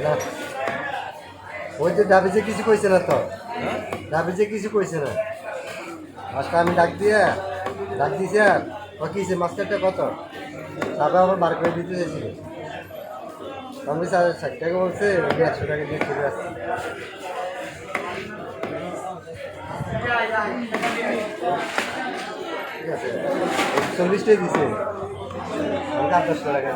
না ওই যে ডাবি যে কিছু কইছে না তো ডাবি যে কিছু কইছে না আজকে আমি ডাক দিয়েছি আর ও কিছে মাস্টারটা কত তারপর আমার বার করে দিতে চাইছিল আমি 60 টাকা বলছে 100 টাকা দিয়ে চলে আসছি ঠিক আছে 40টাই দিছে আমাকে 8 টাকা